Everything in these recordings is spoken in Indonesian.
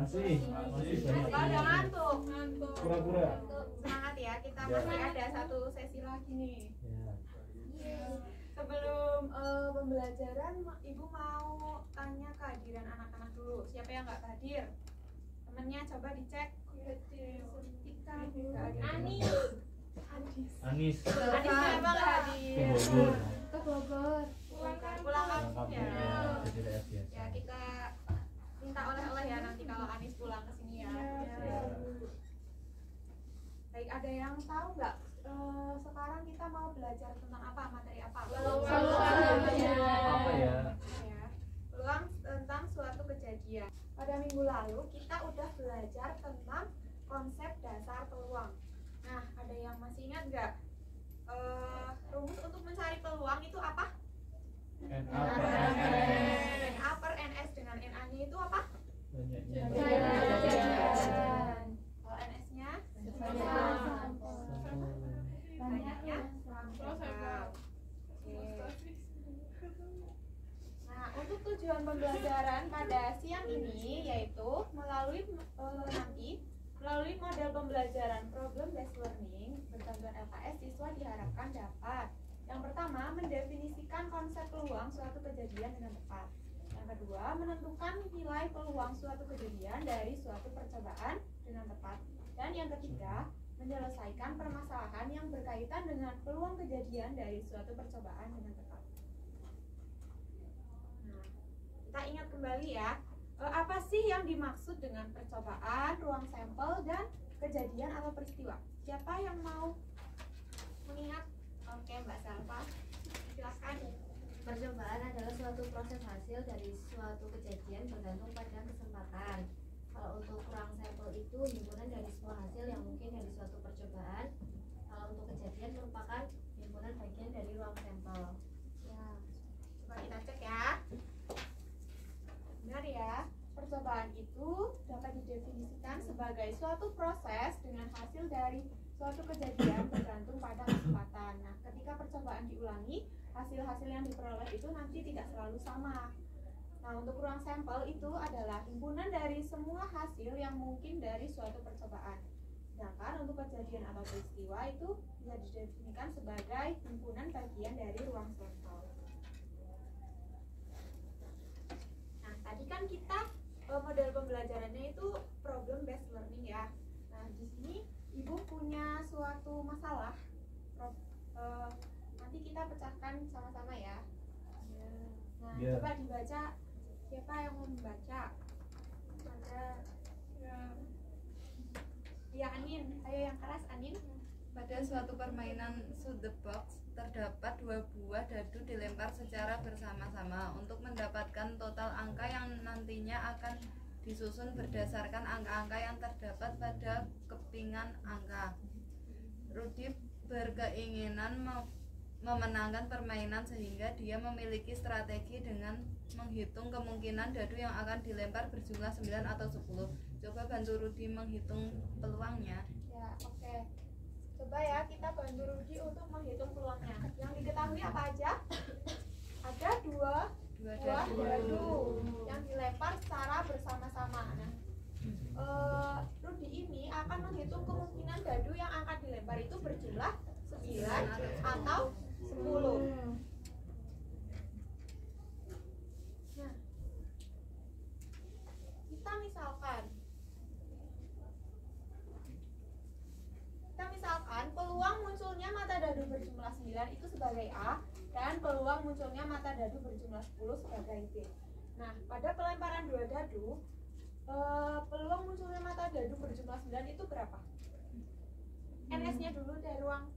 Masih banyak. Udah ngantuk. Pura-pura. Semangat ya, kita masih ada satu sesi lagi nih. Ya. Sebelum pembelajaran, Ibu mau tanya kehadiran anak-anak dulu. Siapa yang nggak hadir? Temennya coba dicek. Anis. Anis. Kenapa nggak hadir? Ke Bogor. Pulang kampung ya. Jadi tidak biasa. Ya kita minta oleh-oleh ya nanti kalau Anis pulang ke sini ya. Baik, ada yang tahu nggak sekarang kita mau belajar tentang apa, materi apa? Apa ya? Ya, peluang tentang suatu kejadian. Pada minggu lalu kita udah belajar tentang konsep dasar peluang. Nah, ada yang masih ingat nggak? Rumus untuk mencari peluang itu apa? N upper NS dengan NA-nya itu apa? Banyaknya. Kalau NS-nya? Satu. Banyaknya? Nah, untuk tujuan pembelajaran pada siang ini yaitu melalui model pembelajaran problem based learning berbantuan LKS, siswa diharapkan dapat yang pertama mendefinisikan konsep peluang suatu kejadian dengan tepat. Yang kedua, menentukan nilai peluang suatu kejadian dari suatu percobaan dengan tepat. Dan yang ketiga, menyelesaikan permasalahan yang berkaitan dengan peluang kejadian dari suatu percobaan dengan tepat. Nah, kita ingat kembali ya, apa sih yang dimaksud dengan percobaan, ruang sampel, dan kejadian atau peristiwa? Siapa yang mau mengingat? Oke, Mbak Salva, silakan. Percobaan adalah suatu proses hasil dari suatu kejadian bergantung pada kesempatan. Kalau untuk ruang sampel itu himpunan dari semua hasil yang mungkin dari suatu percobaan. Kalau untuk kejadian merupakan himpunan bagian dari ruang sampel. Ya, coba kita cek ya. Benar ya, percobaan itu dapat didefinisikan sebagai suatu proses dengan hasil dari suatu kejadian bergantung pada kesempatan. Nah, ketika percobaan diulangi, hasil-hasil yang diperoleh itu nanti tidak selalu sama. Nah, untuk ruang sampel itu adalah himpunan dari semua hasil yang mungkin dari suatu percobaan. Sedangkan untuk kejadian atau peristiwa itu bisa didefinisikan sebagai himpunan bagian dari ruang sampel. Nah, tadi kan kita model pembelajarannya itu problem based learning ya. Nah, di sini Ibu punya suatu masalah. Nanti kita pecahkan sama-sama ya. Nah, coba dibaca. Siapa yang mau membaca? Ada. Ya, Anin. Ayo yang keras, Anin. Pada suatu permainan shoot the box, terdapat 2 buah dadu dilempar secara bersama-sama untuk mendapatkan total angka yang nantinya akan disusun berdasarkan angka-angka yang terdapat pada kepingan angka. Rudi berkeinginan memenangkan permainan sehingga dia memiliki strategi dengan menghitung kemungkinan dadu yang akan dilempar berjumlah 9 atau 10. Coba bantu Rudi menghitung peluangnya. Ya, oke. Coba ya kita bantu Rudi untuk menghitung peluangnya. Yang diketahui apa aja? Ada dua dadu yang dilempar secara bersama-sama. Nah, Rudi ini akan menghitung kemungkinan dadu yang akan dilempar itu berjumlah 9 atau 10. Nah, kita misalkan peluang munculnya mata dadu berjumlah 9 itu sebagai A dan peluang munculnya mata dadu berjumlah 10 sebagai B. Nah, pada pelemparan 2 dadu, peluang munculnya mata dadu berjumlah 9 itu berapa? NS-nya dulu dari ruang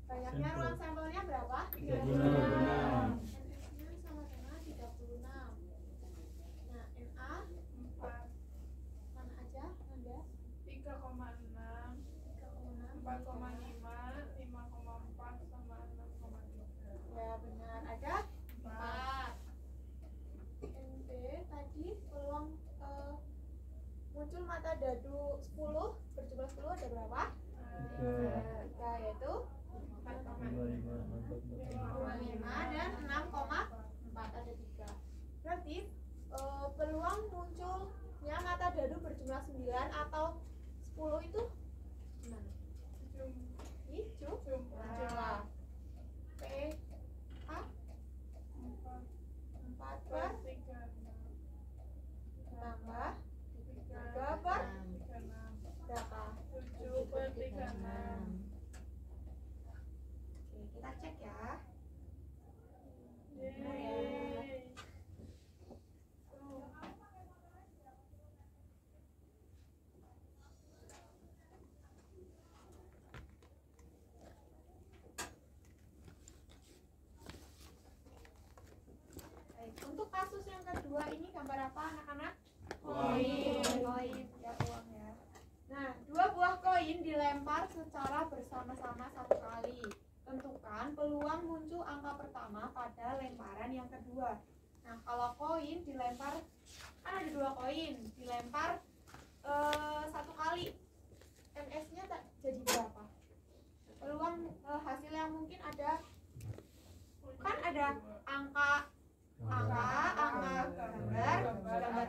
banyaknya ruang sampelnya berapa? 36. NS-nya sama dengan 36. Nah, NA 4. Mana aja? Anda? 3,6, 4,5, 5,4 sama 6,3. Ya, benar. Ada 4. NB tadi peluang muncul mata dadu 10 berjumlah 10 ada berapa? 3, yaitu 4,5 dan 9 atau 10 itu gimana? Ini jumlah. P A 4 per tambah 3 per berapa? 7 per 36. Oke, kita cek ya. Yeay. Baik, untuk kasus yang kedua ini gambar apa anak-anak? Koin. Koin, ya uang ya. Nah, 2 buah koin dilempar secara bersama-sama 1 kali. Tentukan peluang muncul angka pertama pada lemparan yang kedua. Nah, kalau koin dilempar, kan ada 2 koin, dilempar 1 kali. MS-nya jadi berapa? Peluang hasil yang mungkin ada, kan ada angka gambar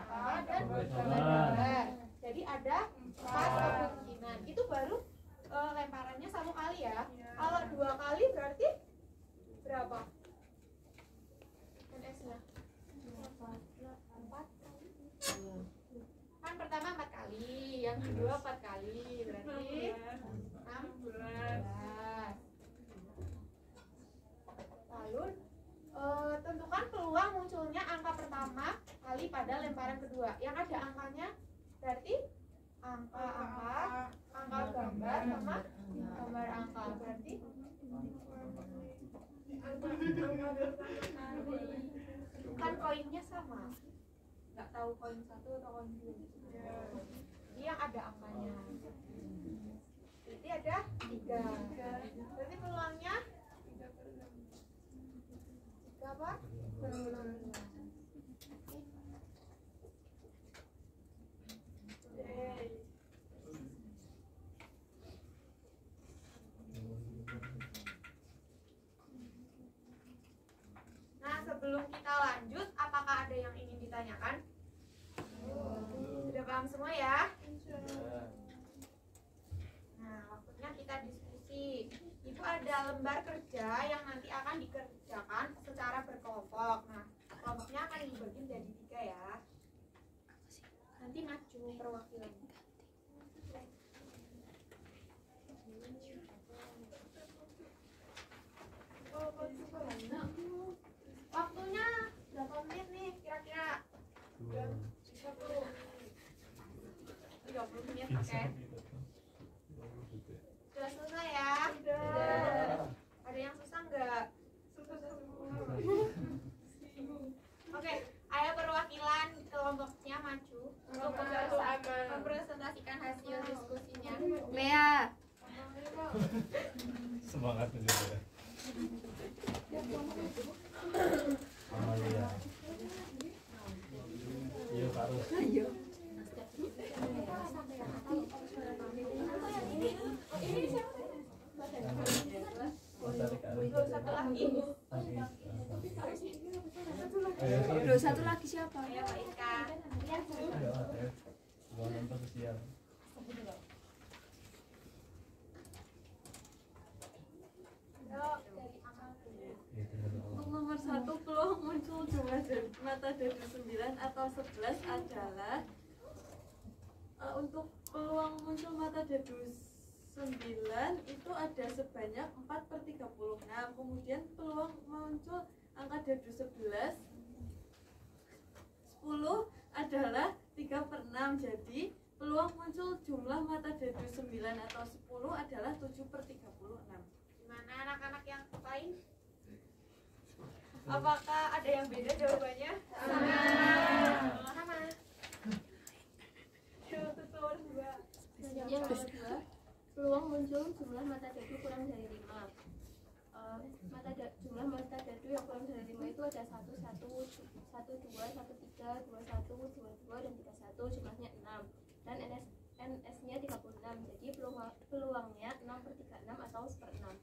A dan gambar. Jadi ada 4 kemungkinan. Itu baru lemparannya 1 kali ya. Kalau 2 kali berarti berapa? NS-nya 4 kali. Kan pertama 4 kali, yang kedua 4 kali, berarti 16. Lalu tentukan peluang munculnya angka pertama kali pada lemparan kedua. Yang ada angkanya berarti angka gambar sama gambar angka, berarti kan koinnya sama, nggak tahu koin 1 atau koin 2. Ini yang ada angkanya, berarti ada 3. Berarti peluangnya 3 apa? Nah, sebelum kita lanjut, apakah ada yang ingin ditanyakan? Sudah paham semua ya? Nah, waktunya kita diskusi. Itu ada lembar kerja yang nanti akan dikerjakan secara berkelompok. Nah, kelompoknya akan dibagi menjadi 3 ya. Nanti maju perwakilan. Waktunya berapa menit nih kira-kira? 30 menit, oke. Sudah selesai ya? Sudah. Ada yang susah nggak? Oke, ayo perwakilan kelompoknya maju untuk mempresentasikan hasil diskusinya. Lea. Semangat juga ya. Amalia. Iya, Pak Rus. Satu lagi siapa? Ya, Pak Ika. Nonton siang. Untuk nomor 1, peluang muncul jumlah mata dadu 9 atau 11 adalah untuk peluang muncul mata dadu 9 itu ada sebanyak 4/36. Kemudian peluang muncul angka dadu 10 adalah 3/6. Jadi peluang muncul jumlah mata dadu 9 atau 10 adalah 7/36. Gimana anak-anak yang lain? Apakah ada yang beda jawabannya? Sama. Yang kedua, peluang muncul jumlah mata dadu kurang dari 5. Jumlah mata dadu yang kurang dari 5 itu ada 1, 1, 2, 1, 3, 2, 1, 2, 2, dan 31, jumlahnya 6. Dan NS-nya 36. Jadi peluangnya 6/36 atau 1/6.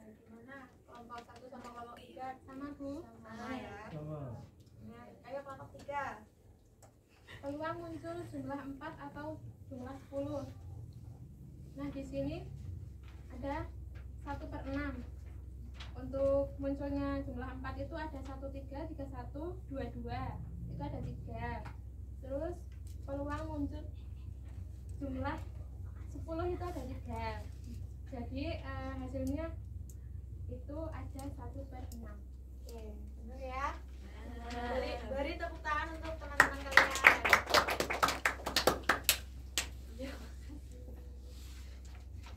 Gimana? Kelompok 1 sama kelompok 3 Sama, Bu. sama ya. Sama. Nah, ayo kelompok 3. peluang muncul jumlah 4 atau jumlah 10. Nah, di sini ada 1/6. Untuk munculnya jumlah 4 itu ada 13, 31, 22. Itu ada 3. Terus peluang muncul jumlah 10 itu ada 3. Jadi hasilnya itu ada 1/6. Oke, benar ya. Beri tepuk tangan untuk teman-teman kalian.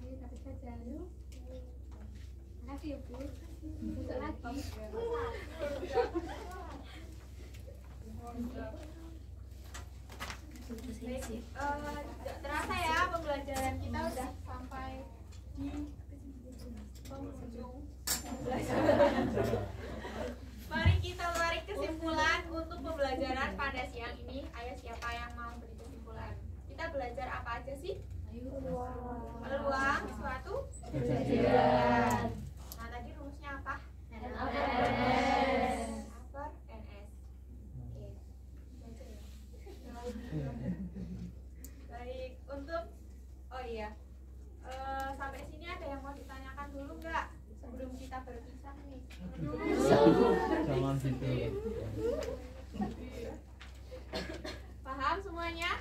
Ini dapat saja lu. Makasih ya Bu. Besok lagi. Baik, terasa ya pembelajaran kita udah sampai di penghujung pembelajaran. Mari kita tarik kesimpulan untuk pembelajaran pada siang ini. Ayo, siapa yang mau beri kesimpulan? Kita belajar apa aja sih? Peluang suatu kejadian. Nah, tadi rumusnya apa? NS. Apa? NS. Oke. Baca ya. Baik, untuk sampai sini ada yang mau ditanyakan dulu nggak sebelum kita berpisah nih? Jangan gitu. Paham semuanya?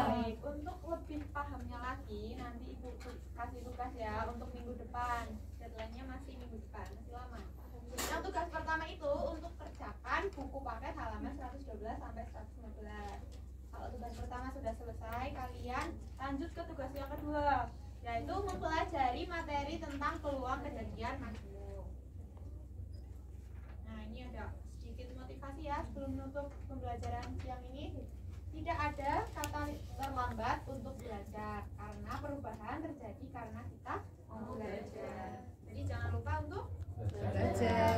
Baik, untuk lebih pahamnya lagi nanti Ibu kasih tugas ya untuk minggu depan. Deadline-nya masih minggu depan, masih lama. Yang tugas pertama itu untuk kerjakan buku paket halaman 112 sampai 115. Kalau tugas pertama sudah selesai, kalian lanjut ke tugas yang kedua, yaitu mempelajari materi tentang peluang kejadian maksimum. Nah, ini ada sedikit motivasi ya sebelum menutup pembelajaran siang ini. Tidak ada kata terlambat untuk belajar, karena perubahan terjadi karena kita mau belajar. Jadi jangan lupa untuk Belajar.